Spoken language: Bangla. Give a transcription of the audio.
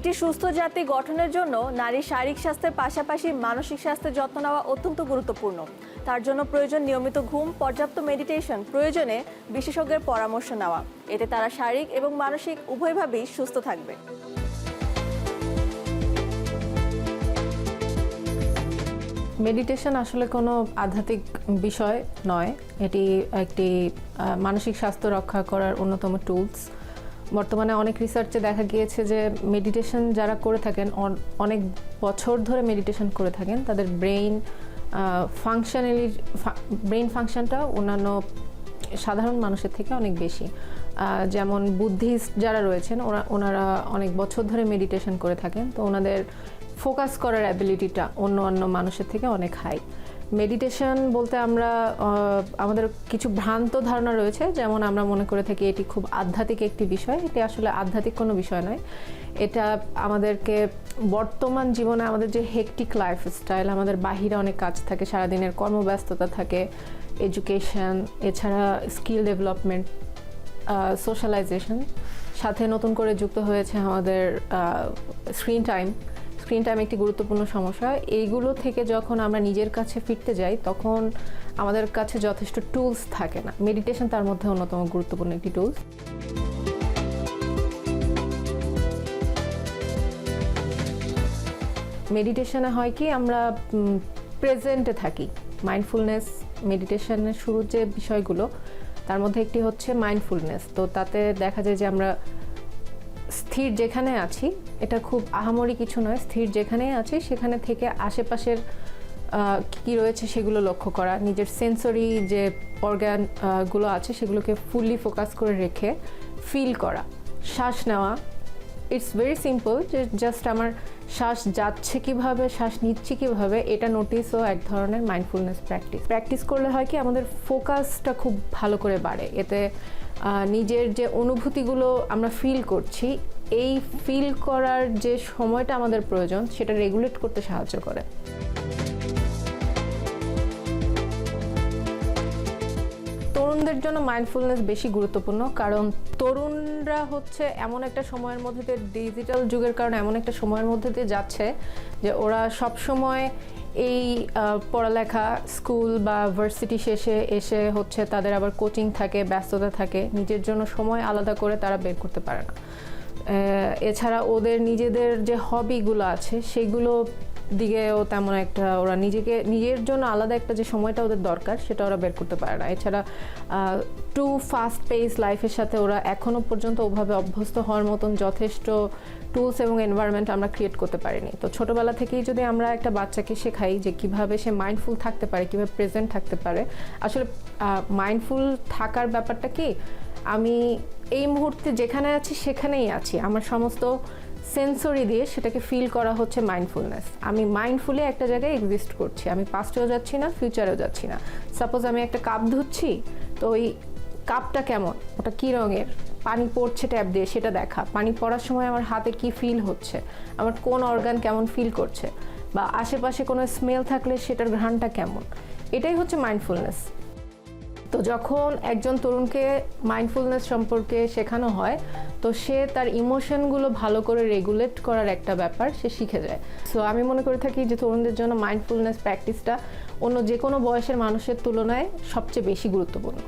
একটি সুস্থ জাতি গঠনের জন্য নারীর শারীরিক স্বাস্থ্যের পাশাপাশি মানসিক স্বাস্থ্যের যত্ন নেওয়া অত্যন্ত গুরুত্বপূর্ণ। তার জন্য প্রয়োজন নিয়মিত ঘুম, পর্যাপ্ত মেডিটেশন, প্রয়োজনে বিশেষজ্ঞের পরামর্শ নেওয়া। এতে তারা শারীরিক এবং মানসিক উভয়ভাবেই সুস্থ থাকবে। মেডিটেশন আসলে কোনো আধ্যাত্মিক বিষয় নয়, এটি একটি মানসিক স্বাস্থ্য রক্ষা করার অন্যতম টুলস। বর্তমানে অনেক রিসার্চে দেখা গিয়েছে যে মেডিটেশন যারা করে থাকেন, অনেক বছর ধরে মেডিটেশন করে থাকেন, তাদের ব্রেইন ফাংশনটা অন্যান্য সাধারণ মানুষের থেকে অনেক বেশি। যেমন বুদ্ধিস্ট যারা রয়েছেন ওনারা অনেক বছর ধরে মেডিটেশন করে থাকেন, তো ওনাদের ফোকাস করার অ্যাবিলিটিটা অন্য মানুষের থেকে অনেক হাই। মেডিটেশন বলতে আমাদের কিছু ভ্রান্ত ধারণা রয়েছে, যেমন আমরা মনে করে থাকি এটি খুব আধ্যাত্মিক একটি বিষয়। এটি আসলে আধ্যাত্মিক কোনো বিষয় নয়। এটা আমাদেরকে বর্তমান জীবনে আমাদের যে হেকটিক লাইফস্টাইল, আমাদের বাহিরে অনেক কাজ থাকে, সারাদিনের কর্মব্যস্ততা থাকে, এডুকেশন, এছাড়া স্কিল ডেভেলপমেন্ট, সোশ্যালাইজেশন, সাথে নতুন করে যুক্ত হয়েছে আমাদের স্ক্রিন টাইম একটি গুরুত্বপূর্ণ সমস্যা। এইগুলো থেকে যখন আমরা নিজের কাছে ফিরতে যাই, তখন আমাদের কাছে যথেষ্ট টুলস থাকে না। মেডিটেশন তার মধ্যে অন্যতম গুরুত্বপূর্ণ একটি টুলস। মেডিটেশনে হয় কি, আমরা প্রেজেন্টে থাকি। মাইন্ডফুলনেস মেডিটেশনের শুরুর যে বিষয়গুলো, তার মধ্যে একটি হচ্ছে মাইন্ডফুলনেস। তো তাতে দেখা যায় যে আমরা স্থির যেখানে আছি, এটা খুব আহামরি কিছু নয়, স্থির যেখানেই আছি সেখানে থেকে আশেপাশের কী রয়েছে সেগুলো লক্ষ্য করা, নিজের সেন্সরি যে অর্গানগুলো আছে সেগুলোকে ফুললি ফোকাস করে রেখে ফিল করা, শ্বাস নেওয়া। ইটস ভেরি সিম্পল, যে জাস্ট আমার শ্বাস যাচ্ছে কীভাবে, শ্বাস নিচ্ছি কীভাবে, এটা নোটিসও এক ধরনের মাইন্ডফুলনেস প্র্যাকটিস করলে হয় কি, আমাদের ফোকাসটা খুব ভালো করে বাড়ে। এতে নিজের যে অনুভূতিগুলো আমরা ফিল করছি, এই ফিল করার যে সময়টা আমাদের প্রয়োজন, সেটা রেগুলেট করতে সাহায্য করে। তরুণদের জন্য মাইন্ডফুলনেস বেশি গুরুত্বপূর্ণ, কারণ তরুণরা হচ্ছে এমন একটা সময়ের মধ্যে দিয়ে, ডিজিটাল যুগের কারণে এমন একটা সময়ের মধ্যে দিয়ে যাচ্ছে যে ওরা সব সময় এই পড়ালেখা, স্কুল বা ভার্সিটি শেষে এসে হচ্ছে তাদের আবার কোচিং থাকে, ব্যস্ততা থাকে, নিজের জন্য সময় আলাদা করে তারা বের করতে পারে না। এছাড়া ওদের নিজেদের যে হবিগুলো আছে সেগুলো দিকেও তেমন একটা ওরা নিজের জন্য আলাদা একটা যে সময়টা ওদের দরকার সেটা ওরা বের করতে পারে না। এছাড়া টু ফাস্ট পেস লাইফের সাথে ওরা এখনও পর্যন্ত ওভাবে অভ্যস্ত হওয়ার মতন যথেষ্ট টুলস এবং এনভায়রনমেন্ট আমরা ক্রিয়েট করতে পারিনি। তো ছোটোবেলা থেকেই যদি আমরা একটা বাচ্চাকে শেখাই যে কীভাবে সে মাইন্ডফুল থাকতে পারে, কীভাবে প্রেজেন্ট থাকতে পারে। আসলে মাইন্ডফুল থাকার ব্যাপারটা কি, আমি এই মুহূর্তে যেখানে আছি সেখানেই আছি, আমার সমস্ত সেন্সরি দিয়ে সেটাকে ফিল করা হচ্ছে মাইন্ডফুলনেস। আমি মাইন্ডফুলি একটা জায়গায় এক্সিস্ট করছি, আমি পাস্টেও যাচ্ছি না, ফিউচারেও যাচ্ছি না। সাপোজ আমি একটা কাপ ধুচ্ছি, তো ওই কাপটা কেমন, ওটা কী রঙের, পানি পড়ছে ট্যাপ দিয়ে সেটা দেখা, পানি পড়ার সময় আমার হাতে কি ফিল হচ্ছে, আমার কোন অর্গান কেমন ফিল করছে, বা আশেপাশে কোনো স্মেল থাকলে সেটার ঘ্রাণটা কেমন, এটাই হচ্ছে মাইন্ডফুলনেস। তো যখন একজন তরুণকে মাইন্ডফুলনেস সম্পর্কে শেখানো হয়, তো সে তার ইমোশনগুলো ভালো করে রেগুলেট করার একটা ব্যাপার সে শিখে যায়। সো আমি মনে করে থাকি যে তরুণদের জন্য মাইন্ডফুলনেস প্র্যাকটিসটা অন্য যে কোনো বয়সের মানুষের তুলনায় সবচেয়ে বেশি গুরুত্বপূর্ণ।